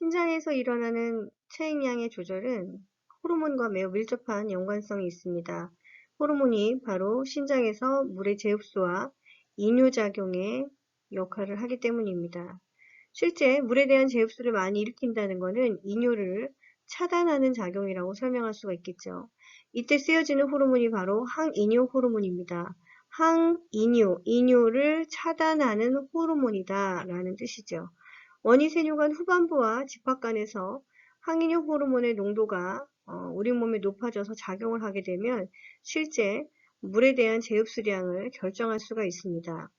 신장에서 일어나는 체액량의 조절은 호르몬과 매우 밀접한 연관성이 있습니다. 호르몬이 바로 신장에서 물의 재흡수와 이뇨작용의 역할을 하기 때문입니다. 실제 물에 대한 재흡수를 많이 일으킨다는 것은 이뇨를 차단하는 작용이라고 설명할 수가 있겠죠. 이때 쓰여지는 호르몬이 바로 항이뇨 호르몬입니다. 항이뇨, 이뇨를 차단하는 호르몬이다 라는 뜻이죠. 원이세뇨관 후반부와 집합관에서 항이뇨 호르몬의 농도가 우리 몸에 높아져서 작용을 하게 되면 실제 물에 대한 재흡수량을 결정할 수가 있습니다.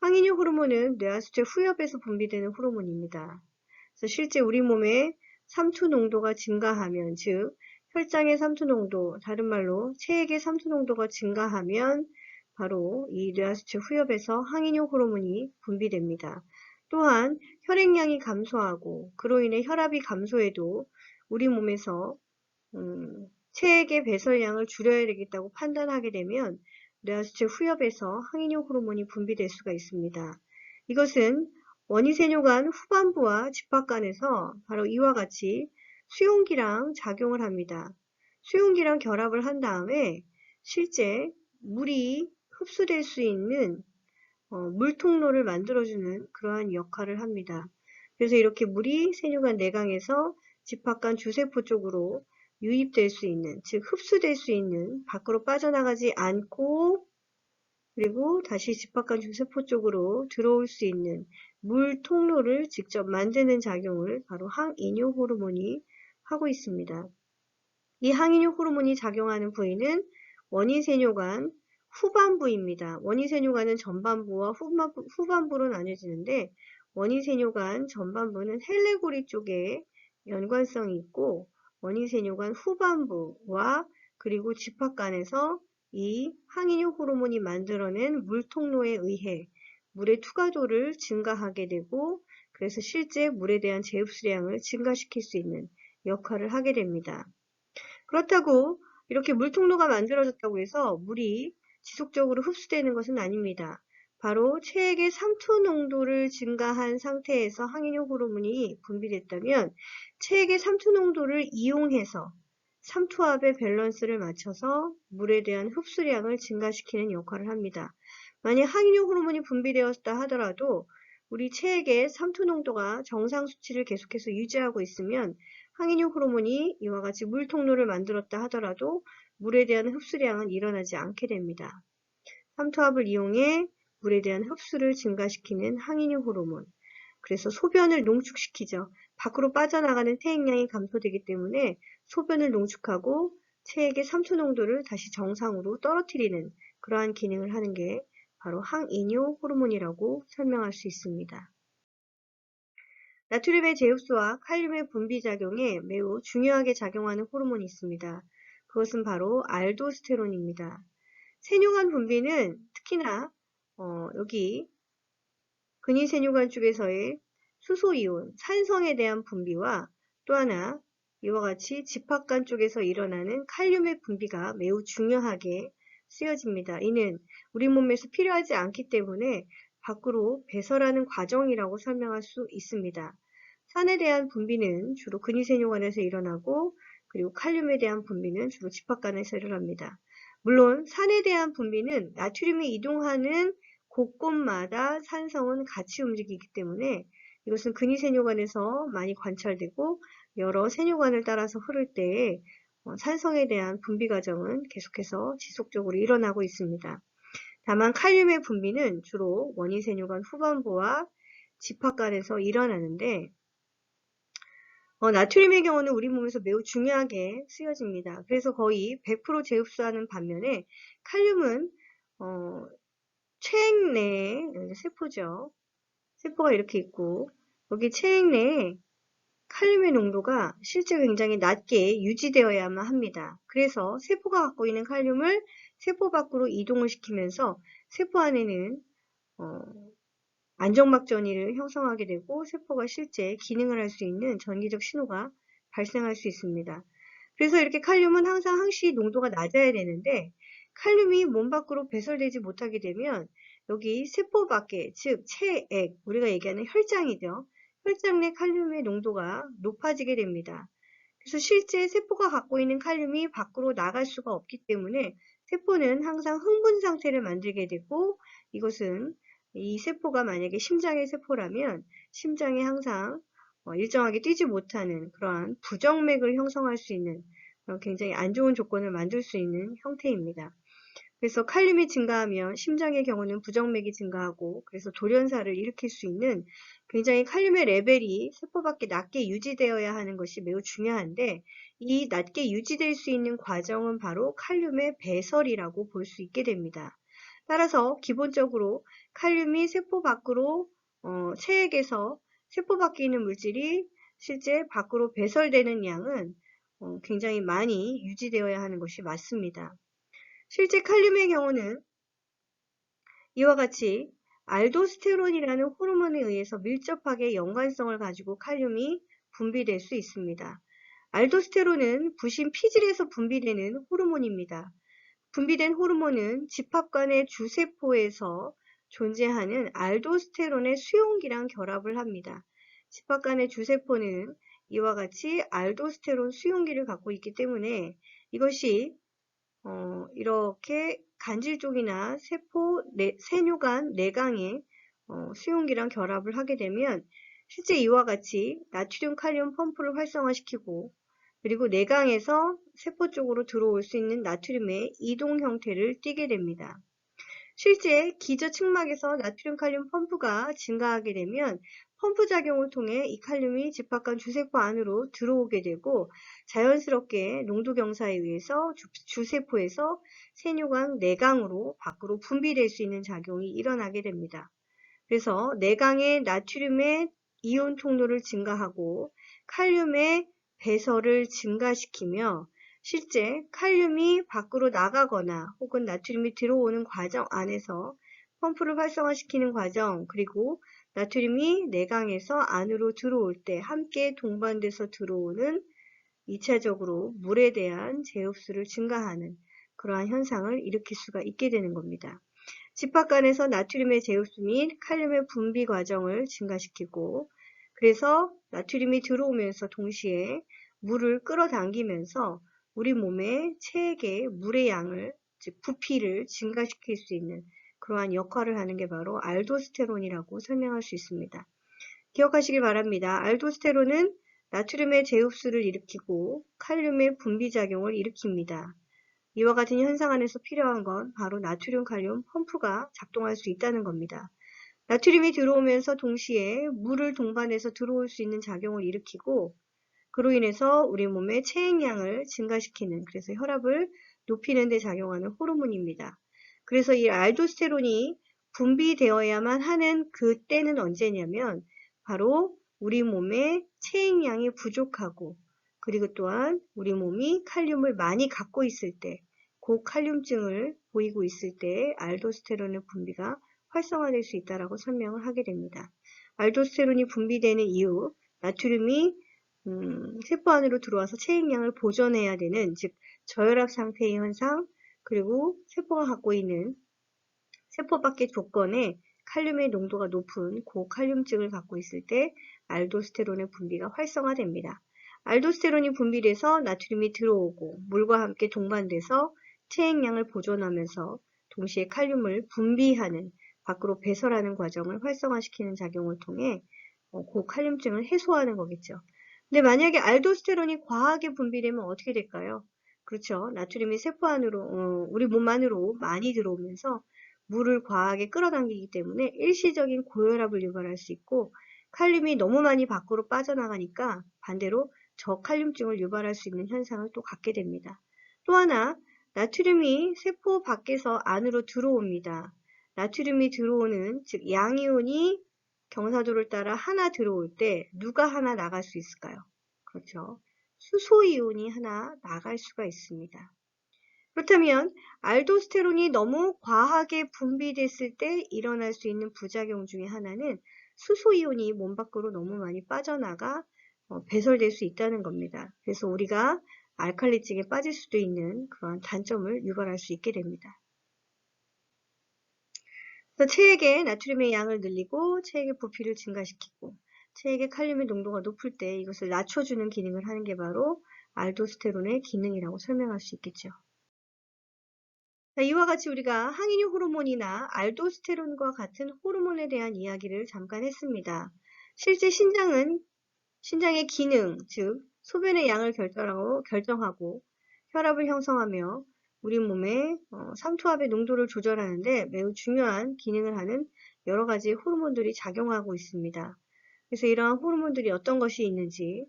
항이뇨 호르몬은 뇌하수체 후엽에서 분비되는 호르몬입니다. 그래서 실제 우리 몸의 삼투 농도가 증가하면, 즉 혈장의 삼투 농도, 다른 말로 체액의 삼투 농도가 증가하면 바로 이 뇌하수체 후엽에서 항이뇨 호르몬이 분비됩니다. 또한 혈액량이 감소하고 그로 인해 혈압이 감소해도 우리 몸에서 체액의 배설량을 줄여야 되겠다고 판단하게 되면 뇌하수체 후엽에서 항이뇨 호르몬이 분비될 수가 있습니다. 이것은 원이세뇨관 후반부와 집합관에서 바로 이와 같이 수용기랑 작용을 합니다. 수용기랑 결합을 한 다음에 실제 물이 흡수될 수 있는 물통로를 만들어주는 그러한 역할을 합니다. 그래서 이렇게 물이 세뇨관 내강에서 집합관 주세포 쪽으로 유입될 수 있는, 즉 흡수될 수 있는, 밖으로 빠져나가지 않고 그리고 다시 집합관 주세포 쪽으로 들어올 수 있는 물 통로를 직접 만드는 작용을 바로 항이뇨 호르몬이 하고 있습니다. 이 항이뇨 호르몬이 작용하는 부위는 원이세뇨관 후반부입니다. 원이세뇨관은 전반부와 후반부로 나뉘어지는데 원이세뇨관 전반부는 헬레고리 쪽에 연관성이 있고 원이세뇨관 후반부와 그리고 집합관에서 이 항이뇨 호르몬이 만들어낸 물 통로에 의해 물의 투과도를 증가하게 되고 그래서 실제 물에 대한 재흡수량을 증가시킬 수 있는 역할을 하게 됩니다. 그렇다고 이렇게 물통로가 만들어졌다고 해서 물이 지속적으로 흡수되는 것은 아닙니다. 바로 체액의 삼투 농도를 증가한 상태에서 항이뇨 호르몬이 분비됐다면 체액의 삼투 농도를 이용해서 삼투압의 밸런스를 맞춰서 물에 대한 흡수량을 증가시키는 역할을 합니다. 만약 항이뇨 호르몬이 분비되었다 하더라도 우리 체액의 삼투 농도가 정상 수치를 계속해서 유지하고 있으면 항이뇨 호르몬이 이와 같이 물 통로를 만들었다 하더라도 물에 대한 흡수량은 일어나지 않게 됩니다. 삼투압을 이용해 물에 대한 흡수를 증가시키는 항이뇨 호르몬. 그래서 소변을 농축시키죠. 밖으로 빠져나가는 체액량이 감소되기 때문에 소변을 농축하고 체액의 삼투 농도를 다시 정상으로 떨어뜨리는 그러한 기능을 하는 게 바로 항이뇨 호르몬이라고 설명할 수 있습니다. 나트륨의 재흡수와 칼륨의 분비작용에 매우 중요하게 작용하는 호르몬이 있습니다. 그것은 바로 알도스테론입니다. 세뇨관 분비는 특히나 여기 근위세뇨관 쪽에서의 수소이온, 산성에 대한 분비와 또 하나 이와 같이 집합관 쪽에서 일어나는 칼륨의 분비가 매우 중요하게 쓰여집니다. 이는 우리 몸에서 필요하지 않기 때문에 밖으로 배설하는 과정이라고 설명할 수 있습니다. 산에 대한 분비는 주로 근위세뇨관에서 일어나고 그리고 칼륨에 대한 분비는 주로 집합관에서 일어납니다. 물론 산에 대한 분비는 나트륨이 이동하는 곳곳마다 산성은 같이 움직이기 때문에 이것은 근위세뇨관에서 많이 관찰되고 여러 세뇨관을 따라서 흐를 때에 산성에 대한 분비 과정은 계속해서 지속적으로 일어나고 있습니다. 다만 칼륨의 분비는 주로 원이세뇨관 후반부와 집합관에서 일어나는데 나트륨의 경우는 우리 몸에서 매우 중요하게 쓰여집니다. 그래서 거의 100% 재흡수하는 반면에 칼륨은 체액 내에 세포죠. 세포가 이렇게 있고 여기 체액 내에 칼륨의 농도가 실제 굉장히 낮게 유지되어야만 합니다. 그래서 세포가 갖고 있는 칼륨을 세포 밖으로 이동을 시키면서 세포 안에는 안정막 전이를 형성하게 되고 세포가 실제 기능을 할 수 있는 전기적 신호가 발생할 수 있습니다. 그래서 이렇게 칼륨은 항상 항시 농도가 낮아야 되는데 칼륨이 몸 밖으로 배설되지 못하게 되면 여기 세포 밖에, 즉 체액, 우리가 얘기하는 혈장이죠. 혈장 내 칼륨의 농도가 높아지게 됩니다. 그래서 실제 세포가 갖고 있는 칼륨이 밖으로 나갈 수가 없기 때문에 세포는 항상 흥분 상태를 만들게 되고, 이것은 이 세포가 만약에 심장의 세포라면 심장이 항상 일정하게 뛰지 못하는 그러한 부정맥을 형성할 수 있는 굉장히 안 좋은 조건을 만들 수 있는 형태입니다. 그래서 칼륨이 증가하면 심장의 경우는 부정맥이 증가하고, 그래서 돌연사를 일으킬 수 있는 굉장히 칼륨의 레벨이 세포 밖에 낮게 유지되어야 하는 것이 매우 중요한데, 이 낮게 유지될 수 있는 과정은 바로 칼륨의 배설이라고 볼 수 있게 됩니다. 따라서 기본적으로 칼륨이 세포 밖으로 체액에서 세포 밖에 있는 물질이 실제 밖으로 배설되는 양은 굉장히 많이 유지되어야 하는 것이 맞습니다. 실제 칼륨의 경우는 이와 같이 알도스테론이라는 호르몬에 의해서 밀접하게 연관성을 가지고 칼륨이 분비될 수 있습니다. 알도스테론은 부신 피질에서 분비되는 호르몬입니다. 분비된 호르몬은 집합관의 주세포에서 존재하는 알도스테론의 수용기랑 결합을 합니다. 집합관의 주세포는 이와 같이 알도스테론 수용기를 갖고 있기 때문에 이것이 이렇게 간질 쪽이나 세포, 세뇨관, 내강의 수용기랑 결합을 하게 되면 실제 이와 같이 나트륨 칼륨 펌프를 활성화시키고, 그리고 내강에서 세포 쪽으로 들어올 수 있는 나트륨의 이동 형태를 띠게 됩니다. 실제 기저 측막에서 나트륨 칼륨 펌프가 증가하게 되면 펌프 작용을 통해 이 칼륨이 집합관 주세포 안으로 들어오게 되고, 자연스럽게 농도 경사에 의해서 주세포에서 세뇨관 내강으로 밖으로 분비될 수 있는 작용이 일어나게 됩니다. 그래서 내강의 나트륨의 이온 통로를 증가하고 칼륨의 배설을 증가시키며, 실제 칼륨이 밖으로 나가거나 혹은 나트륨이 들어오는 과정 안에서 펌프를 활성화시키는 과정, 그리고 나트륨이 내강에서 안으로 들어올 때 함께 동반돼서 들어오는 2차적으로 물에 대한 제흡수를 증가하는 그러한 현상을 일으킬 수가 있게 되는 겁니다. 집합관에서 나트륨의 제흡수 및 칼륨의 분비 과정을 증가시키고, 그래서 나트륨이 들어오면서 동시에 물을 끌어당기면서 우리 몸의 체액의 물의 양을, 즉 부피를 증가시킬 수 있는 그러한 역할을 하는 게 바로 알도스테론이라고 설명할 수 있습니다. 기억하시기 바랍니다. 알도스테론은 나트륨의 제흡수를 일으키고 칼륨의 분비작용을 일으킵니다. 이와 같은 현상 안에서 필요한 건 바로 나트륨 칼륨 펌프가 작동할 수 있다는 겁니다. 나트륨이 들어오면서 동시에 물을 동반해서 들어올 수 있는 작용을 일으키고, 그로 인해서 우리 몸의 체액량을 증가시키는, 그래서 혈압을 높이는 데 작용하는 호르몬입니다. 그래서 이 알도스테론이 분비되어야만 하는 그때는 언제냐면 바로 우리 몸의 체액량이 부족하고, 그리고 또한 우리 몸이 칼륨을 많이 갖고 있을 때, 고칼륨증을 보이고 있을 때 알도스테론의 분비가 활성화될 수 있다고 설명을 하게 됩니다. 알도스테론이 분비되는 이유, 나트륨이 세포 안으로 들어와서 체액량을 보존해야 되는, 즉 저혈압 상태의 현상, 그리고 세포가 갖고 있는 세포 밖의 조건에 칼륨의 농도가 높은 고칼륨증을 갖고 있을 때 알도스테론의 분비가 활성화됩니다. 알도스테론이 분비돼서 나트륨이 들어오고 물과 함께 동반돼서 체액량을 보존하면서 동시에 칼륨을 분비하는, 밖으로 배설하는 과정을 활성화시키는 작용을 통해 고칼륨증을 해소하는 거겠죠. 근데 만약에 알도스테론이 과하게 분비되면 어떻게 될까요? 그렇죠. 나트륨이 세포 안으로, 우리 몸 안으로 많이 들어오면서 물을 과하게 끌어당기기 때문에 일시적인 고혈압을 유발할 수 있고, 칼륨이 너무 많이 밖으로 빠져나가니까 반대로 저칼륨증을 유발할 수 있는 현상을 또 갖게 됩니다. 또 하나, 나트륨이 세포 밖에서 안으로 들어옵니다. 나트륨이 들어오는, 즉 양이온이 경사도를 따라 하나 들어올 때 누가 하나 나갈 수 있을까요? 그렇죠. 수소이온이 하나 나갈 수가 있습니다. 그렇다면 알도스테론이 너무 과하게 분비됐을 때 일어날 수 있는 부작용 중에 하나는 수소이온이 몸 밖으로 너무 많이 빠져나가 배설될 수 있다는 겁니다. 그래서 우리가 알칼리증에 빠질 수도 있는 그런 단점을 유발할 수 있게 됩니다. 그래서 체액의 나트륨의 양을 늘리고 체액의 부피를 증가시키고, 체액의 칼륨의 농도가 높을 때 이것을 낮춰주는 기능을 하는 게 바로 알도스테론의 기능이라고 설명할 수 있겠죠. 자, 이와 같이 우리가 항인유 호르몬이나 알도스테론과 같은 호르몬에 대한 이야기를 잠깐 했습니다. 실제 신장의 기능, 즉 소변의 양을 결정하고 혈압을 형성하며 우리 몸의 상투압의 농도를 조절하는데 매우 중요한 기능을 하는 여러 가지 호르몬들이 작용하고 있습니다. 그래서 이러한 호르몬들이 어떤 것이 있는지,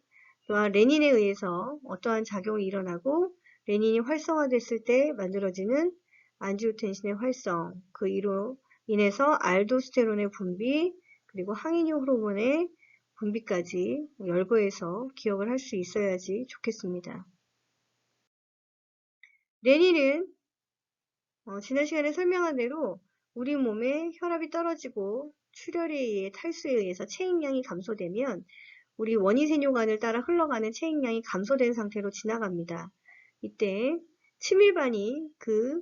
또한 레닌에 의해서 어떠한 작용이 일어나고 레닌이 활성화됐을 때 만들어지는 안지오텐신의 활성, 그 이로 인해서 알도스테론의 분비, 그리고 항인유 호르몬의 분비까지 열거해서 기억을 할 수 있어야지 좋겠습니다. 레닌은 지난 시간에 설명한 대로 우리 몸의 혈압이 떨어지고 출혈에 의해 탈수에 의해서 체액량이 감소되면 우리 원위세뇨관을 따라 흘러가는 체액량이 감소된 상태로 지나갑니다. 이때 치밀반이 그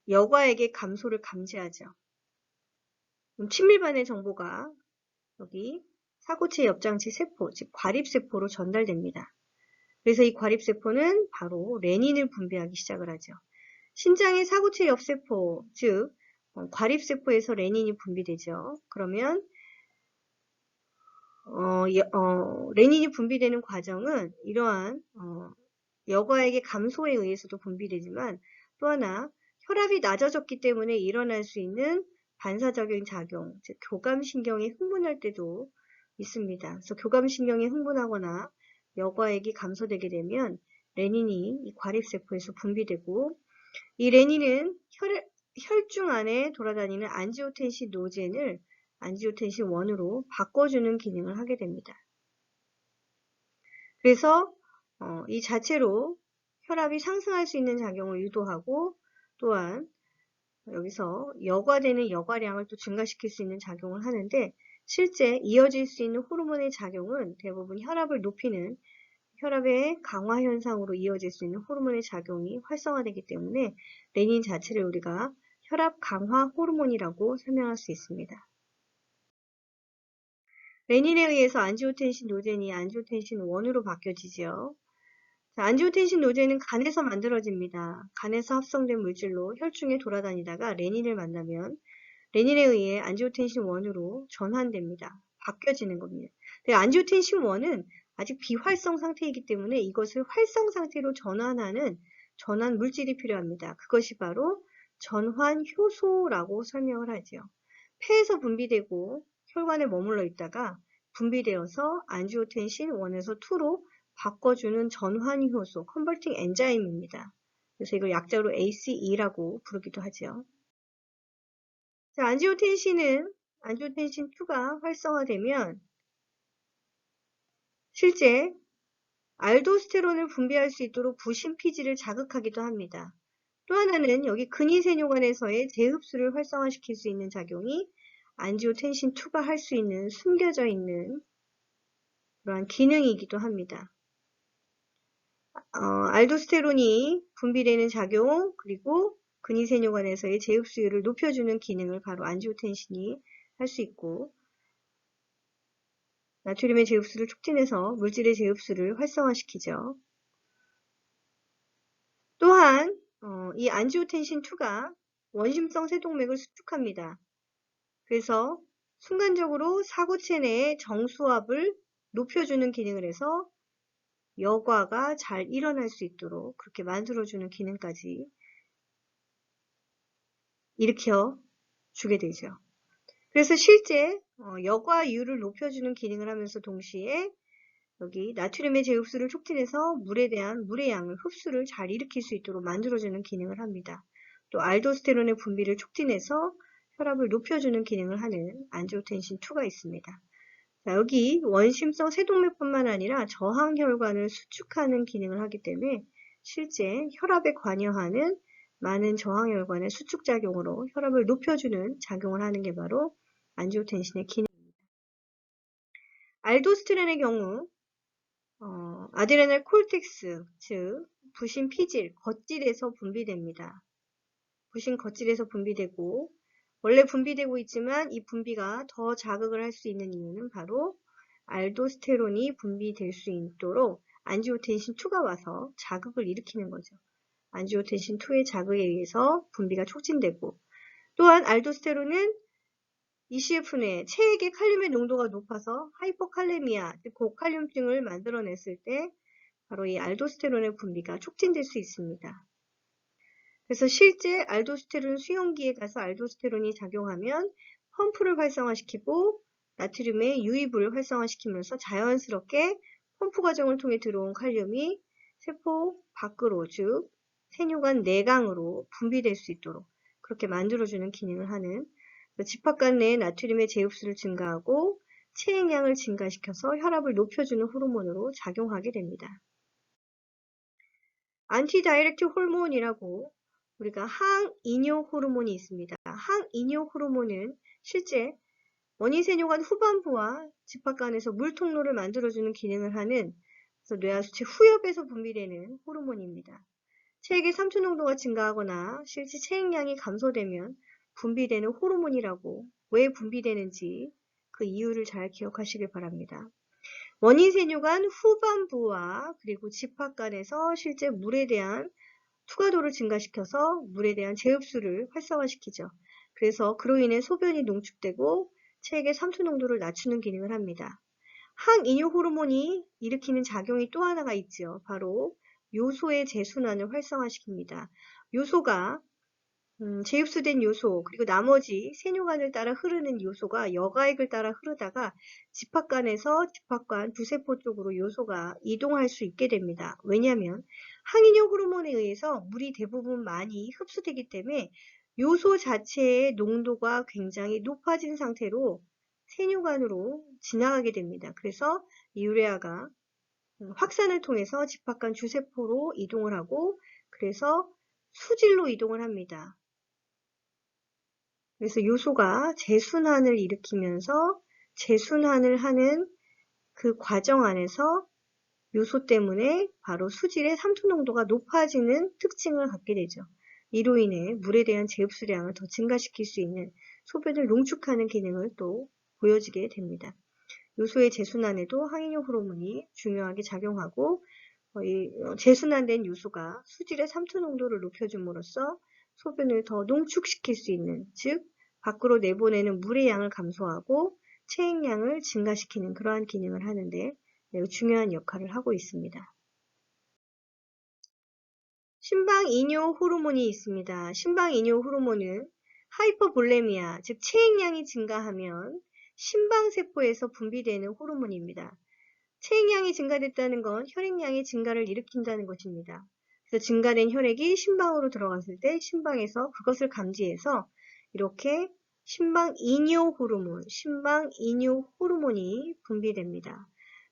여과액의 감소를 감지하죠. 치밀반의 정보가 여기 사고체 옆장치 세포, 즉 과립세포로 전달됩니다. 그래서 이 과립세포는 바로 레닌을 분비하기 시작을 하죠. 신장의 사고체 옆세포, 즉 과립세포에서 레닌이 분비되죠. 그러면 레닌이 분비되는 과정은 이러한 여과액의 감소에 의해서도 분비되지만 또 하나 혈압이 낮아졌기 때문에 일어날 수 있는 반사적인 작용, 즉 교감신경이 흥분할 때도 있습니다. 그래서 교감신경이 흥분하거나 여과액이 감소되게 되면 레닌이 이 과립세포에서 분비되고 이 레닌은 혈중 안에 돌아다니는 안지오텐신 노젠을 안지오텐신 1으로 바꿔주는 기능을 하게 됩니다. 그래서 이 자체로 혈압이 상승할 수 있는 작용을 유도하고 또한 여기서 여과되는 여과량을 또 증가시킬 수 있는 작용을 하는데 실제 이어질 수 있는 호르몬의 작용은 대부분 혈압을 높이는 혈압의 강화 현상으로 이어질 수 있는 호르몬의 작용이 활성화되기 때문에 레닌 자체를 우리가 혈압 강화 호르몬이라고 설명할 수 있습니다. 레닌에 의해서 안지오텐신 노젠이 안지오텐신 1으로 바뀌어지죠. 안지오텐신 노젠은 간에서 만들어집니다. 간에서 합성된 물질로 혈중에 돌아다니다가 레닌을 만나면 레닌에 의해 안지오텐신 1으로 전환됩니다. 바뀌어지는 겁니다. 안지오텐신 1은 아직 비활성 상태이기 때문에 이것을 활성 상태로 전환하는 전환 물질이 필요합니다. 그것이 바로 전환 효소라고 설명을 하죠. 폐에서 분비되고 혈관에 머물러 있다가 분비되어서 안지오텐신 1에서 2로 바꿔주는 전환 효소, 컨버팅 엔자임입니다. 그래서 이걸 약자로 ACE라고 부르기도 하죠. 자, 안지오텐신 2가 활성화되면 실제 알도스테론을 분비할 수 있도록 부신피질을 자극하기도 합니다. 또 하나는 여기 근위세뇨관에서의 재흡수를 활성화시킬 수 있는 작용이 안지오텐신 2가 할 수 있는 숨겨져 있는 그러한 기능이기도 합니다. 알도스테론이 분비되는 작용 그리고 근위세뇨관에서의 재흡수율을 높여주는 기능을 바로 안지오텐신이 할 수 있고 나트륨의 재흡수를 촉진해서 물질의 재흡수를 활성화시키죠. 또한 이 안지오텐신 2가 원심성 세동맥을 수축합니다. 그래서 순간적으로 사고체 내의 정수압을 높여주는 기능을 해서 여과가 잘 일어날 수 있도록 그렇게 만들어주는 기능까지 일으켜 주게 되죠. 그래서 실제 여과율을 높여주는 기능을 하면서 동시에 여기 나트륨의 재흡수를 촉진해서 물에 대한 물의 양을 흡수를 잘 일으킬 수 있도록 만들어주는 기능을 합니다. 또 알도스테론의 분비를 촉진해서 혈압을 높여주는 기능을 하는 안지오텐신 2가 있습니다. 자, 여기 원심성 세동맥뿐만 아니라 저항혈관을 수축하는 기능을 하기 때문에 실제 혈압에 관여하는 많은 저항혈관의 수축작용으로 혈압을 높여주는 작용을 하는 게 바로 안지오텐신의 기능입니다. 알도스테론의 경우 아드레날 콜텍스, 즉 부신 피질, 겉질에서 분비됩니다. 부신 겉질에서 분비되고 원래 분비되고 있지만 이 분비가 더 자극을 할 수 있는 이유는 바로 알도스테론이 분비될 수 있도록 안지오텐신2가 와서 자극을 일으키는 거죠. 안지오텐신2의 자극에 의해서 분비가 촉진되고, 또한 알도스테론은 ECF 내 체액의 칼륨의 농도가 높아서 하이퍼칼레미아, 즉 고칼륨증을 만들어냈을 때 바로 이 알도스테론의 분비가 촉진될 수 있습니다. 그래서 실제 알도스테론 수용기에 가서 알도스테론이 작용하면 펌프를 활성화시키고 나트륨의 유입을 활성화시키면서 자연스럽게 펌프 과정을 통해 들어온 칼륨이 세포 밖으로, 즉 세뇨관 내강으로 분비될 수 있도록 그렇게 만들어주는 기능을 하는, 집합관 내의 나트륨의 제흡수를 증가하고 체액량을 증가시켜서 혈압을 높여주는 호르몬으로 작용하게 됩니다. 안티다이렉트 호르몬이라고 우리가 항이뇨 호르몬이 있습니다. 항이뇨 호르몬은 실제 원인세뇨관 후반부와 집합관에서 물 통로를 만들어주는 기능을 하는, 그래서 뇌하수체 후엽에서 분비되는 호르몬입니다. 체액의 삼투 농도가 증가하거나 실제 체액량이 감소되면 분비되는 호르몬이라고, 왜 분비되는지 그 이유를 잘 기억하시길 바랍니다. 원인세뇨관 후반부와 그리고 집합관에서 실제 물에 대한 투과도를 증가시켜서 물에 대한 제흡수를 활성화시키죠. 그래서 그로 인해 소변이 농축되고 체액의 삼투 농도를 낮추는 기능을 합니다. 항이뇨 호르몬이 일으키는 작용이 또 하나가 있죠. 바로 요소의 재순환을 활성화시킵니다. 요소가 제흡수된 요소, 그리고 나머지 세뇨관을 따라 흐르는 요소가 여가액을 따라 흐르다가 집합관에서 집합관 부세포 쪽으로 요소가 이동할 수 있게 됩니다. 왜냐하면 항이뇨 호르몬에 의해서 물이 대부분 많이 흡수되기 때문에 요소 자체의 농도가 굉장히 높아진 상태로 세뇨관으로 지나가게 됩니다. 그래서 유레아가 확산을 통해서 집합관 주세포로 이동을 하고, 그래서 수질로 이동을 합니다. 그래서 요소가 재순환을 일으키면서 재순환을 하는 그 과정 안에서 요소 때문에 바로 수질의 삼투 농도가 높아지는 특징을 갖게 되죠. 이로 인해 물에 대한 제흡수량을 더 증가시킬 수 있는 소변을 농축하는 기능을 또 보여지게 됩니다. 요소의 재순환에도 항이뇨 호르몬이 중요하게 작용하고, 재순환된 요소가 수질의 삼투 농도를 높여줌으로써 소변을 더 농축시킬 수 있는, 즉 밖으로 내보내는 물의 양을 감소하고 체액량을 증가시키는 그러한 기능을 하는데 매우 중요한 역할을 하고 있습니다. 심방이뇨 호르몬이 있습니다. 심방이뇨 호르몬은 하이퍼볼레미아, 즉 체액량이 증가하면 심방세포에서 분비되는 호르몬입니다. 체액량이 증가됐다는 건 혈액량의 증가를 일으킨다는 것입니다. 그래서 증가된 혈액이 심방으로 들어갔을 때 심방에서 그것을 감지해서 이렇게 심방이뇨 호르몬이 분비됩니다.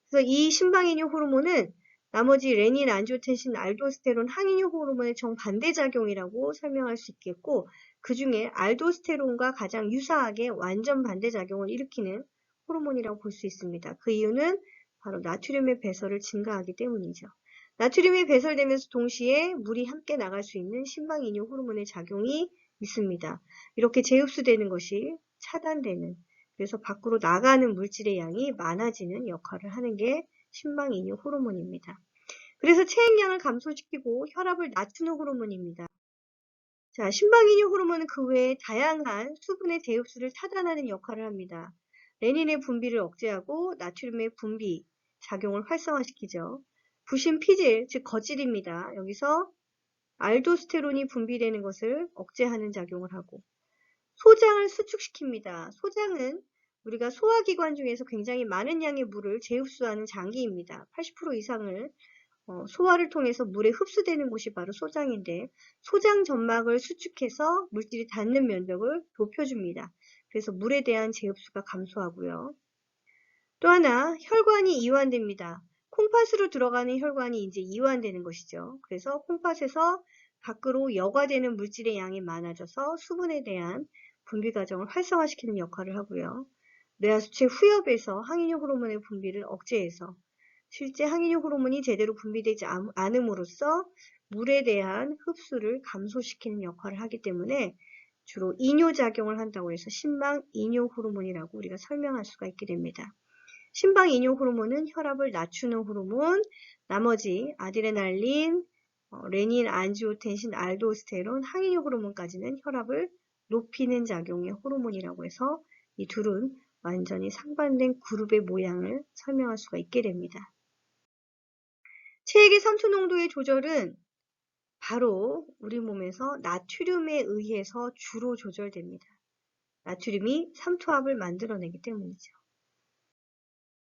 그래서 이 심방이뇨 호르몬은 나머지 레닌, 안지오텐신, 알도스테론, 항이뇨 호르몬의 정반대작용이라고 설명할 수 있겠고, 그 중에 알도스테론과 가장 유사하게 완전 반대작용을 일으키는 호르몬이라고 볼 수 있습니다. 그 이유는 바로 나트륨의 배설을 증가하기 때문이죠. 나트륨이 배설되면서 동시에 물이 함께 나갈 수 있는 심방이뇨 호르몬의 작용이 있습니다. 이렇게 재흡수되는 것이 차단되는, 그래서 밖으로 나가는 물질의 양이 많아지는 역할을 하는 게 심방이뇨 호르몬입니다. 그래서 체액량을 감소시키고 혈압을 낮추는 호르몬입니다. 자, 심방이뇨 호르몬은 그 외에 다양한 수분의 대흡수를 차단하는 역할을 합니다. 레닌의 분비를 억제하고 나트륨의 분비 작용을 활성화시키죠. 부신 피질, 즉 거질입니다. 여기서 알도스테론이 분비되는 것을 억제하는 작용을 하고, 소장을 수축시킵니다. 소장은 우리가 소화기관 중에서 굉장히 많은 양의 물을 재흡수하는 장기입니다. 80% 이상을 소화를 통해서 물에 흡수되는 곳이 바로 소장인데, 소장 점막을 수축해서 물질이 닿는 면적을 높여줍니다. 그래서 물에 대한 재흡수가 감소하고요. 또 하나, 혈관이 이완됩니다. 콩팥으로 들어가는 혈관이 이제 이완되는 것이죠. 그래서 콩팥에서 밖으로 여과되는 물질의 양이 많아져서 수분에 대한 분비 과정을 활성화시키는 역할을 하고요. 뇌하수체 후엽에서 항이뇨 호르몬의 분비를 억제해서 실제 항이뇨 호르몬이 제대로 분비되지 않음으로써 물에 대한 흡수를 감소시키는 역할을 하기 때문에 주로 이뇨작용을 한다고 해서 심방이뇨 호르몬이라고 우리가 설명할 수가 있게 됩니다. 심방이뇨 호르몬은 혈압을 낮추는 호르몬, 나머지 아드레날린, 레닌, 안지오텐신, 알도스테론, 항이뇨 호르몬까지는 혈압을 높이는 작용의 호르몬이라고 해서 이 둘은 완전히 상반된 그룹의 모양을 설명할 수가 있게 됩니다. 체액의 삼투 농도의 조절은 바로 우리 몸에서 나트륨에 의해서 주로 조절됩니다. 나트륨이 삼투압을 만들어내기 때문이죠.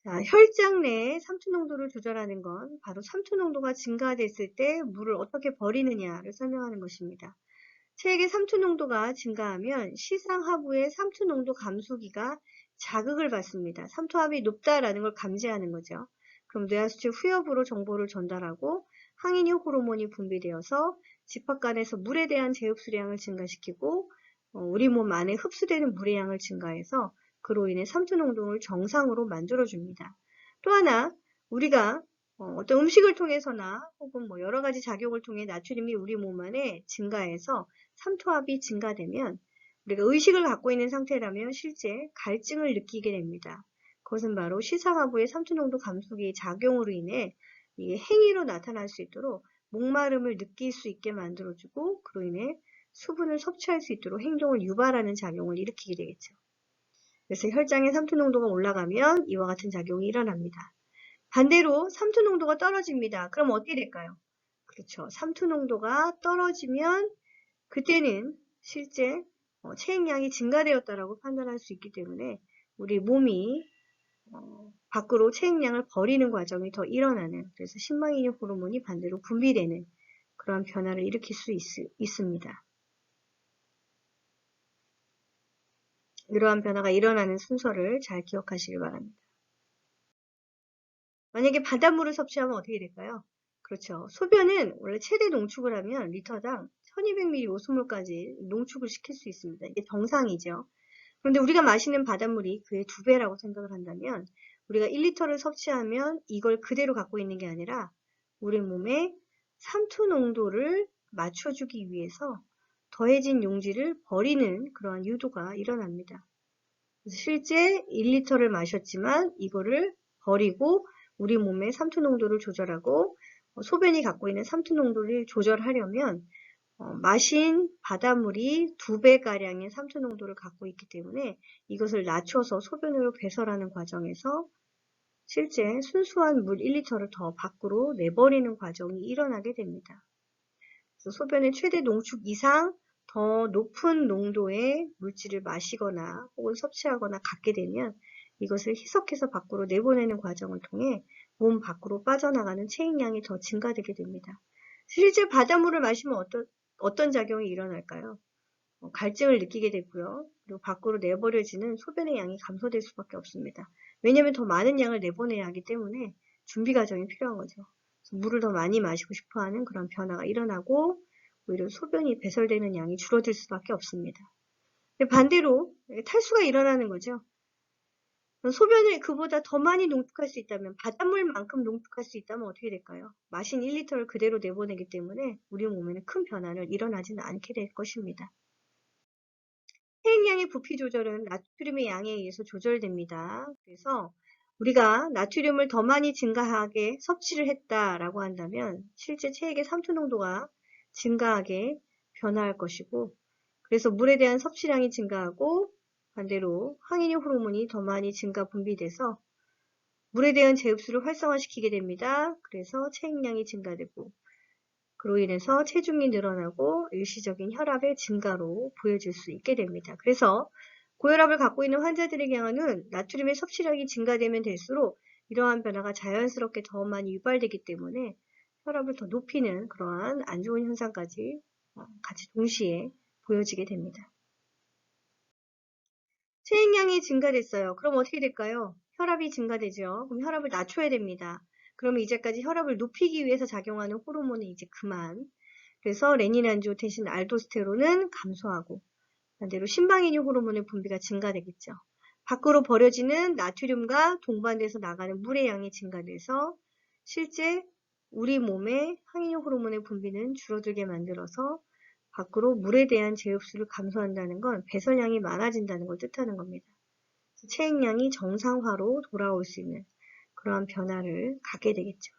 자, 혈장 내의 삼투 농도를 조절하는 건 바로 삼투 농도가 증가됐을 때 물을 어떻게 버리느냐를 설명하는 것입니다. 체액의 삼투 농도가 증가하면 시상하부의 삼투 농도 감소기가 자극을 받습니다. 삼투압이 높다라는 걸 감지하는 거죠. 그럼 뇌하수체 후엽으로 정보를 전달하고 항이뇨 호르몬이 분비되어서 집합관에서 물에 대한 제흡수량을 증가시키고 우리 몸 안에 흡수되는 물의 양을 증가해서 그로 인해 삼투 농도를 정상으로 만들어줍니다. 또 하나 우리가 어떤 음식을 통해서나 혹은 여러 가지 작용을 통해 나트륨이 우리 몸 안에 증가해서 삼투압이 증가되면 우리가 의식을 갖고 있는 상태라면 실제 갈증을 느끼게 됩니다. 그것은 바로 시상하부의 삼투 농도 감소기의 작용으로 인해 이게 행위로 나타날 수 있도록 목마름을 느낄 수 있게 만들어주고 그로 인해 수분을 섭취할 수 있도록 행동을 유발하는 작용을 일으키게 되겠죠. 그래서 혈장의 삼투 농도가 올라가면 이와 같은 작용이 일어납니다. 반대로 삼투 농도가 떨어집니다. 그럼 어떻게 될까요? 그렇죠. 삼투 농도가 떨어지면 그때는 실제 체액량이 증가되었다라고 판단할 수 있기 때문에 우리 몸이 밖으로 체액량을 버리는 과정이 더 일어나는, 그래서 심방이뇨 호르몬이 반대로 분비되는 그러한 변화를 일으킬 수 있습니다. 이러한 변화가 일어나는 순서를 잘 기억하시길 바랍니다. 만약에 바닷물을 섭취하면 어떻게 될까요? 그렇죠. 소변은 원래 최대 농축을 하면 리터당 1200ml 오수물까지 농축을 시킬 수 있습니다. 이게 정상이죠. 그런데 우리가 마시는 바닷물이 그의 2배라고 생각을 한다면 우리가 1리터를 섭취하면 이걸 그대로 갖고 있는 게 아니라 우리 몸에 삼투 농도를 맞춰주기 위해서 더해진 용지를 버리는 그러한 유도가 일어납니다. 그래서 실제 1리터를 마셨지만 이거를 버리고 우리 몸의 삼투 농도를 조절하고 소변이 갖고 있는 삼투 농도를 조절하려면 마신 바닷물이 2배가량의 삼투 농도를 갖고 있기 때문에 이것을 낮춰서 소변으로 배설하는 과정에서 실제 순수한 물 1리터를 더 밖으로 내버리는 과정이 일어나게 됩니다. 그래서 소변의 최대 농축 이상 더 높은 농도의 물질을 마시거나 혹은 섭취하거나 갖게 되면 이것을 희석해서 밖으로 내보내는 과정을 통해 몸 밖으로 빠져나가는 체액량이 더 증가되게 됩니다. 실제 바닷물을 마시면 어떤 작용이 일어날까요? 갈증을 느끼게 되고요. 그리고 밖으로 내버려지는 소변의 양이 감소될 수밖에 없습니다. 왜냐하면 더 많은 양을 내보내야 하기 때문에 준비 과정이 필요한 거죠. 물을 더 많이 마시고 싶어하는 그런 변화가 일어나고 오히려 소변이 배설되는 양이 줄어들 수밖에 없습니다. 반대로 탈수가 일어나는 거죠. 소변을 그보다 더 많이 농축할 수 있다면, 바닷물만큼 농축할 수 있다면 어떻게 될까요? 마신 1리터를 그대로 내보내기 때문에 우리 몸에는 큰 변화는 일어나지는 않게 될 것입니다. 체액량의 부피 조절은 나트륨의 양에 의해서 조절됩니다. 그래서 우리가 나트륨을 더 많이 증가하게 섭취를 했다라고 한다면 실제 체액의 삼투 농도가 증가하게 변화할 것이고, 그래서 물에 대한 섭취량이 증가하고 반대로 항이뇨 호르몬이 더 많이 증가 분비돼서 물에 대한 제흡수를 활성화시키게 됩니다. 그래서 체액량이 증가되고 그로 인해서 체중이 늘어나고 일시적인 혈압의 증가로 보여질 수 있게 됩니다. 그래서 고혈압을 갖고 있는 환자들의 경우는 나트륨의 섭취량이 증가되면 될수록 이러한 변화가 자연스럽게 더 많이 유발되기 때문에 혈압을 더 높이는 그러한 안 좋은 현상까지 같이 동시에 보여지게 됩니다. 체액량이 증가됐어요. 그럼 어떻게 될까요? 혈압이 증가되죠. 그럼 혈압을 낮춰야 됩니다. 그러면 이제까지 혈압을 높이기 위해서 작용하는 호르몬은 이제 그만. 그래서 레닌, 안지오텐신, 알도스테론은 감소하고 반대로 심방이뇨 호르몬의 분비가 증가되겠죠. 밖으로 버려지는 나트륨과 동반돼서 나가는 물의 양이 증가돼서 실제 우리 몸의 항이뇨 호르몬의 분비는 줄어들게 만들어서 밖으로 물에 대한 제흡수를 감소한다는 건 배설량이 많아진다는 걸 뜻하는 겁니다. 체액량이 정상화로 돌아올 수 있는 그러한 변화를 갖게 되겠죠.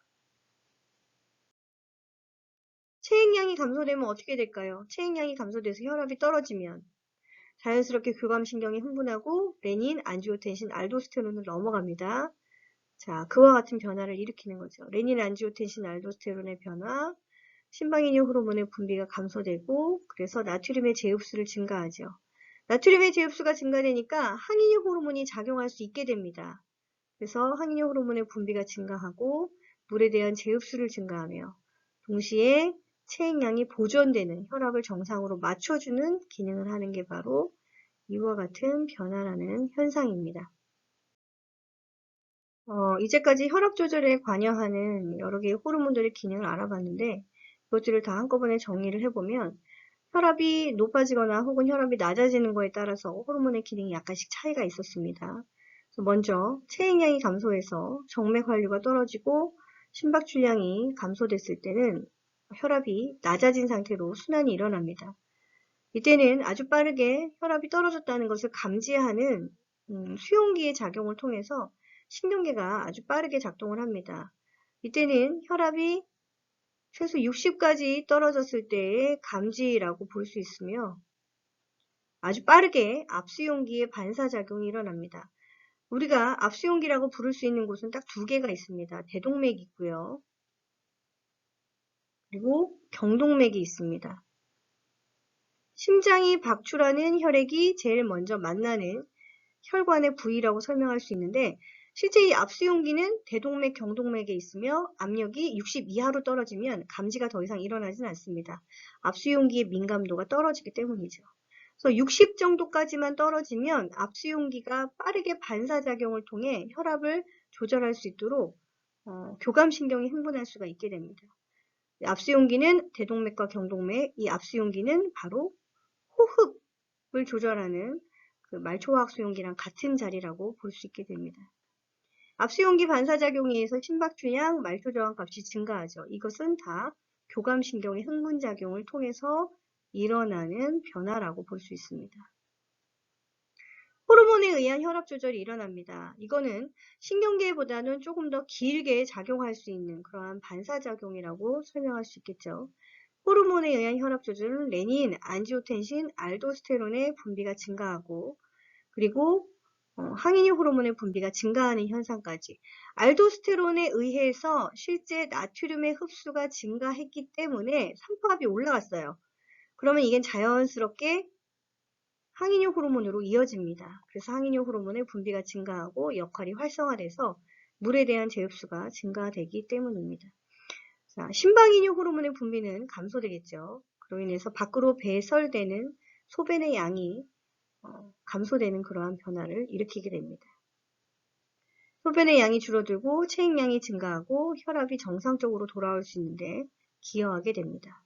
체액량이 감소되면 어떻게 될까요? 체액량이 감소돼서 혈압이 떨어지면 자연스럽게 교감신경이 흥분하고 레닌, 안지오텐신, 알도스테론으로 넘어갑니다. 자, 그와 같은 변화를 일으키는 거죠. 레닌, 안지오텐신, 알도스테론의 변화, 심방이뇨 호르몬의 분비가 감소되고 그래서 나트륨의 제흡수를 증가하죠. 나트륨의 제흡수가 증가되니까 항이뇨 호르몬이 작용할 수 있게 됩니다. 그래서 항이뇨 호르몬의 분비가 증가하고 물에 대한 제흡수를 증가하며 동시에 체액량이 보존되는 혈압을 정상으로 맞춰주는 기능을 하는 게 바로 이와 같은 변화라는 현상입니다. 이제까지 혈압 조절에 관여하는 여러 개의 호르몬들의 기능을 알아봤는데 이것들을 다 한꺼번에 정리를 해보면 혈압이 높아지거나 혹은 혈압이 낮아지는 거에 따라서 호르몬의 기능이 약간씩 차이가 있었습니다. 먼저 체액량이 감소해서 정맥 활류가 떨어지고 심박출량이 감소됐을 때는 혈압이 낮아진 상태로 순환이 일어납니다. 이때는 아주 빠르게 혈압이 떨어졌다는 것을 감지하는 수용기의 작용을 통해서 신경계가 아주 빠르게 작동을 합니다. 이때는 혈압이 최소 60까지 떨어졌을 때의 감지라고 볼 수 있으며 아주 빠르게 압수용기의 반사작용이 일어납니다. 우리가 압수용기라고 부를 수 있는 곳은 딱 두 개가 있습니다. 대동맥이 있고요. 그리고 경동맥이 있습니다. 심장이 박출하는 혈액이 제일 먼저 만나는 혈관의 부위라고 설명할 수 있는데 실제 이 압수용기는 대동맥, 경동맥에 있으며 압력이 60 이하로 떨어지면 감지가 더 이상 일어나진 않습니다. 압수용기의 민감도가 떨어지기 때문이죠. 그래서 60 정도까지만 떨어지면 압수용기가 빠르게 반사작용을 통해 혈압을 조절할 수 있도록 교감신경이 흥분할 수가 있게 됩니다. 압수용기는 대동맥과 경동맥, 이 압수용기는 바로 호흡을 조절하는 그 말초화학 수용기랑 같은 자리라고 볼 수 있게 됩니다. 압수용기 반사작용에 의해서 심박출량, 말초저항 값이 증가하죠. 이것은 다 교감신경의 흥분작용을 통해서 일어나는 변화라고 볼 수 있습니다. 호르몬에 의한 혈압 조절이 일어납니다. 이거는 신경계보다는 조금 더 길게 작용할 수 있는 그러한 반사작용이라고 설명할 수 있겠죠. 호르몬에 의한 혈압 조절은 레닌, 안지오텐신, 알도스테론의 분비가 증가하고 그리고 항이뇨 호르몬의 분비가 증가하는 현상까지 알도스테론에 의해서 실제 나트륨의 흡수가 증가했기 때문에 산포압이 올라갔어요. 그러면 이게 자연스럽게 항이뇨 호르몬으로 이어집니다. 그래서 항이뇨 호르몬의 분비가 증가하고 역할이 활성화돼서 물에 대한 제흡수가 증가되기 때문입니다. 자, 심방이뇨 호르몬의 분비는 감소되겠죠. 그로 인해서 밖으로 배설되는 소변의 양이 감소되는 그러한 변화를 일으키게 됩니다. 소변의 양이 줄어들고 체액량이 증가하고 혈압이 정상적으로 돌아올 수 있는데 기여하게 됩니다.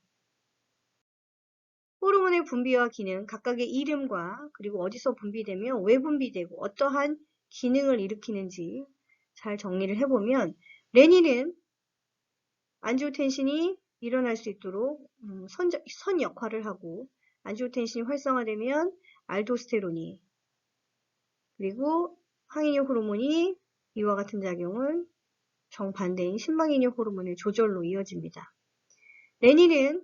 호르몬의 분비와 기능, 각각의 이름과 그리고 어디서 분비되며 왜 분비되고 어떠한 기능을 일으키는지 잘 정리를 해보면 레닌은 안지오텐신이 일어날 수 있도록 선 역할을 하고 안지오텐신이 활성화되면 알도스테론이 그리고 항이뇨 호르몬이 이와 같은 작용을 정반대인 심방이뇨 호르몬의 조절로 이어집니다. 레닌은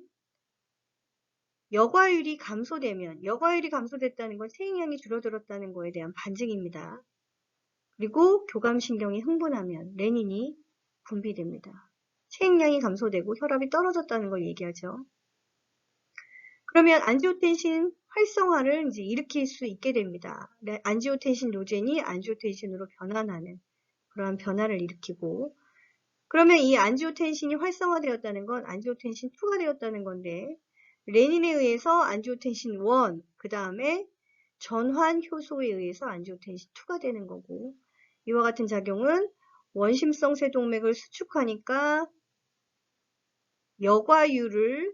여과율이 감소되면 여과율이 감소됐다는 건 체액량이 줄어들었다는 거에 대한 반증입니다. 그리고 교감신경이 흥분하면 레닌이 분비됩니다. 체액량이 감소되고 혈압이 떨어졌다는 걸 얘기하죠. 그러면 안지오텐신 활성화를 이제 일으킬 수 있게 됩니다. 안지오텐신 노젠이 안지오텐신으로 변환하는 그러한 변화를 일으키고 그러면 이 안지오텐신이 활성화되었다는 건 안지오텐신 2가 되었다는 건데 레닌에 의해서 안지오텐신 1, 그 다음에 전환 효소에 의해서 안지오텐신 2가 되는 거고 이와 같은 작용은 원심성 쇠동맥을 수축하니까 여과율을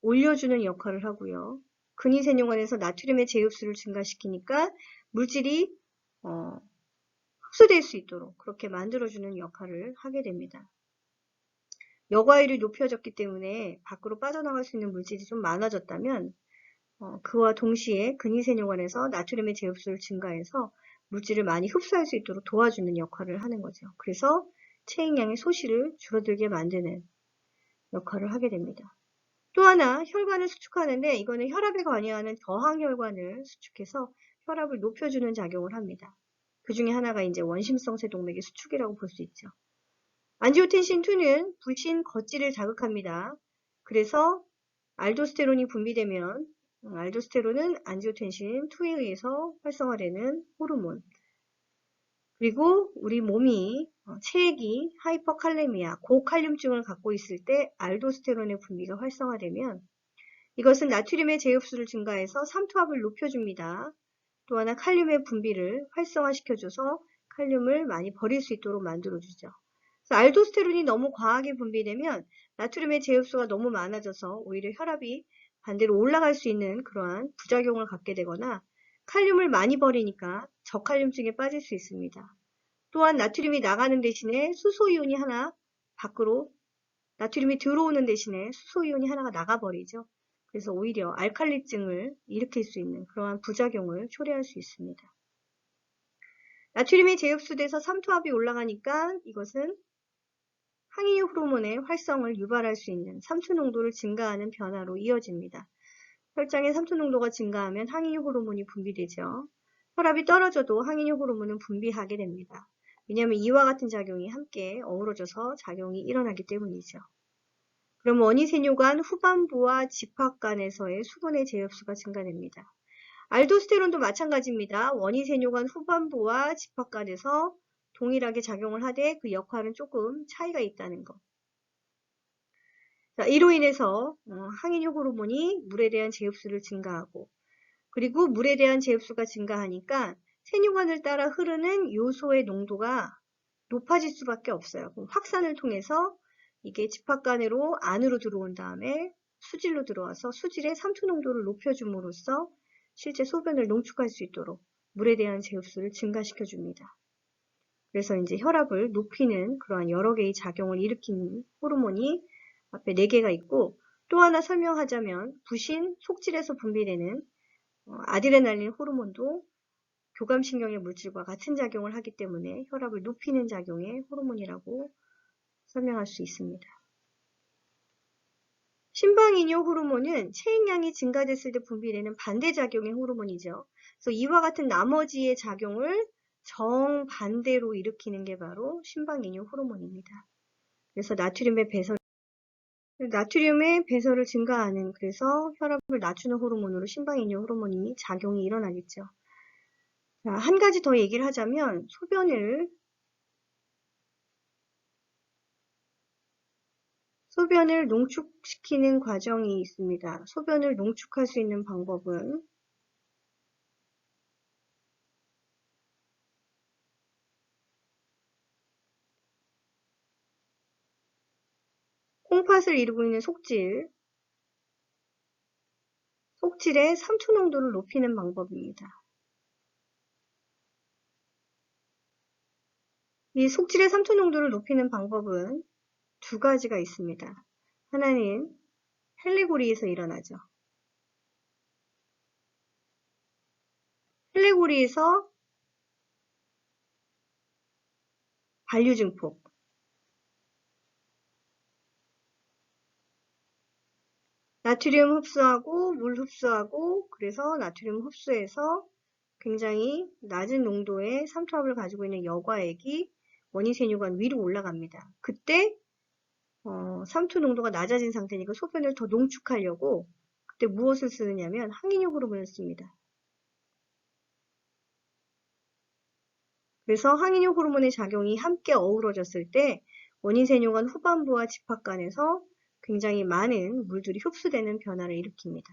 올려주는 역할을 하고요. 근위세뇨관에서 나트륨의 제흡수를 증가시키니까 물질이 흡수될 수 있도록 그렇게 만들어주는 역할을 하게 됩니다. 여과율이 높여졌기 때문에 밖으로 빠져나갈 수 있는 물질이 좀 많아졌다면 그와 동시에 근위세뇨관에서 나트륨의 제흡수를 증가해서 물질을 많이 흡수할 수 있도록 도와주는 역할을 하는 거죠. 그래서 체액량의 소실을 줄어들게 만드는 역할을 하게 됩니다. 또 하나 혈관을 수축하는데 이거는 혈압에 관여하는 저항혈관을 수축해서 혈압을 높여주는 작용을 합니다. 그 중에 하나가 이제 원심성 세동맥의 수축이라고 볼 수 있죠. 안지오텐신2는 부신 겉질을 자극합니다. 그래서 알도스테론이 분비되면 알도스테론은 안지오텐신2에 의해서 활성화되는 호르몬. 그리고 우리 몸이 체액이 하이퍼칼레미아, 고칼륨증을 갖고 있을 때 알도스테론의 분비가 활성화되면 이것은 나트륨의 제흡수를 증가해서 삼투압을 높여줍니다. 또 하나 칼륨의 분비를 활성화시켜줘서 칼륨을 많이 버릴 수 있도록 만들어주죠. 알도스테론이 너무 과하게 분비되면 나트륨의 제흡수가 너무 많아져서 오히려 혈압이 반대로 올라갈 수 있는 그러한 부작용을 갖게 되거나 칼륨을 많이 버리니까 저칼륨증에 빠질 수 있습니다. 또한 나트륨이 나가는 대신에 수소이온이 하나 밖으로 나트륨이 들어오는 대신에 수소이온이 하나가 나가버리죠. 그래서 오히려 알칼리증을 일으킬 수 있는 그러한 부작용을 초래할 수 있습니다. 나트륨이 재흡수돼서 삼투압이 올라가니까 이것은 항이뇨 호르몬의 활성을 유발할 수 있는 삼투 농도를 증가하는 변화로 이어집니다. 혈장의 삼투 농도가 증가하면 항이뇨 호르몬이 분비되죠. 혈압이 떨어져도 항이뇨 호르몬은 분비하게 됩니다. 왜냐하면 이와 같은 작용이 함께 어우러져서 작용이 일어나기 때문이죠. 그럼 원위세뇨관 후반부와 집합관에서의 수분의 제흡수가 증가됩니다. 알도스테론도 마찬가지입니다. 원위세뇨관 후반부와 집합관에서 동일하게 작용을 하되 그 역할은 조금 차이가 있다는 것. 자, 이로 인해서 항이뇨 호르몬이 물에 대한 제흡수를 증가하고 그리고 물에 대한 제흡수가 증가하니까 세뇨관을 따라 흐르는 요소의 농도가 높아질 수밖에 없어요. 그럼 확산을 통해서 이게 집합관으로 안으로 들어온 다음에 수질로 들어와서 수질의 삼투 농도를 높여줌으로써 실제 소변을 농축할 수 있도록 물에 대한 제흡수를 증가시켜 줍니다. 그래서 이제 혈압을 높이는 그러한 여러 개의 작용을 일으키는 호르몬이 앞에 4개가 있고 또 하나 설명하자면 부신 속질에서 분비되는 아드레날린 호르몬도 교감신경의 물질과 같은 작용을 하기 때문에 혈압을 높이는 작용의 호르몬이라고 설명할 수 있습니다. 심방이뇨 호르몬은 체액량이 증가됐을 때 분비되는 반대작용의 호르몬이죠. 그래서 이와 같은 나머지의 작용을 정반대로 일으키는 게 바로 심방이뇨 호르몬입니다. 그래서 나트륨의 배설을 증가하는 그래서 혈압을 낮추는 호르몬으로 심방이뇨 호르몬이 작용이 일어나겠죠. 자, 한 가지 더 얘기를 하자면 소변을 농축시키는 과정이 있습니다. 소변을 농축할 수 있는 방법은 콩팥을 이루고 있는 속질의 삼투 농도를 높이는 방법입니다. 이 속질의 삼투 농도를 높이는 방법은 두 가지가 있습니다. 하나는 헬레고리에서 일어나죠. 헬레고리에서 반류증폭, 나트륨 흡수하고 물 흡수하고 그래서 나트륨 흡수해서 굉장히 낮은 농도의 삼투압을 가지고 있는 여과액이 원위세뇨관 위로 올라갑니다. 그때 삼투 농도가 낮아진 상태니까 소변을 더 농축하려고 그때 무엇을 쓰느냐면 항이뇨 호르몬을 씁니다. 그래서 항이뇨 호르몬의 작용이 함께 어우러졌을 때 원위세뇨관 후반부와 집합관에서 굉장히 많은 물들이 흡수되는 변화를 일으킵니다.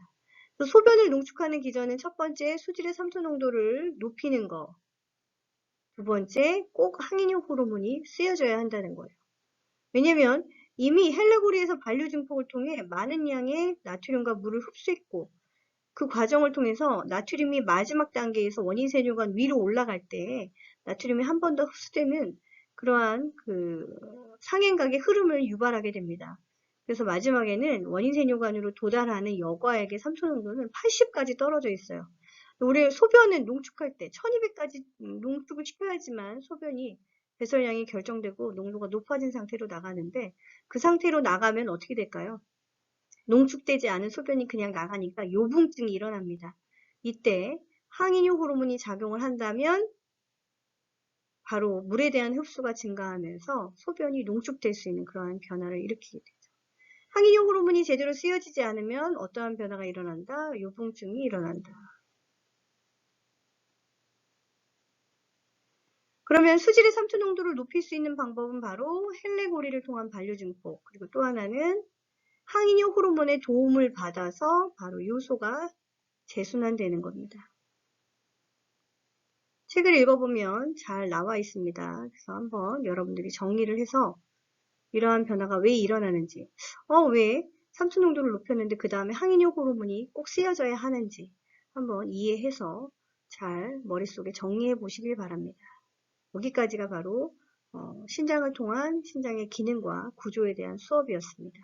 소변을 농축하는 기전은 첫 번째 수질의 삼투 농도를 높이는 거, 두 번째 꼭 항이뇨 호르몬이 쓰여져야 한다는 거예요. 왜냐면 이미 헬레고리에서 반류 증폭을 통해 많은 양의 나트륨과 물을 흡수했고 그 과정을 통해서 나트륨이 마지막 단계에서 원인세뇨관 위로 올라갈 때 나트륨이 한 번 더 흡수되는 그러한 상행각의 흐름을 유발하게 됩니다. 그래서 마지막에는 원인세뇨관으로 도달하는 여과액의 삼초농도는 80까지 떨어져 있어요. 우리 소변은 농축할 때 1200까지 농축을 시켜야지만 소변이 배설량이 결정되고 농도가 높아진 상태로 나가는데, 그 상태로 나가면 어떻게 될까요? 농축되지 않은 소변이 그냥 나가니까 요붕증이 일어납니다. 이때 항이뇨 호르몬이 작용을 한다면 바로 물에 대한 흡수가 증가하면서 소변이 농축될 수 있는 그러한 변화를 일으키게 되죠. 항이뇨 호르몬이 제대로 쓰여지지 않으면 어떠한 변화가 일어난다? 요붕증이 일어난다. 그러면 수질의 삼투 농도를 높일 수 있는 방법은 바로 헬레고리를 통한 반려증폭, 그리고 또 하나는 항이뇨 호르몬의 도움을 받아서 바로 요소가 재순환되는 겁니다. 책을 읽어보면 잘 나와 있습니다. 그래서 한번 여러분들이 정리를 해서 이러한 변화가 왜 일어나는지, 왜 삼투 농도를 높였는데 그 다음에 항이뇨 호르몬이 꼭 쓰여져야 하는지 한번 이해해서 잘 머릿속에 정리해 보시길 바랍니다. 여기까지가 바로 신장을 통한 신장의 기능과 구조에 대한 수업이었습니다.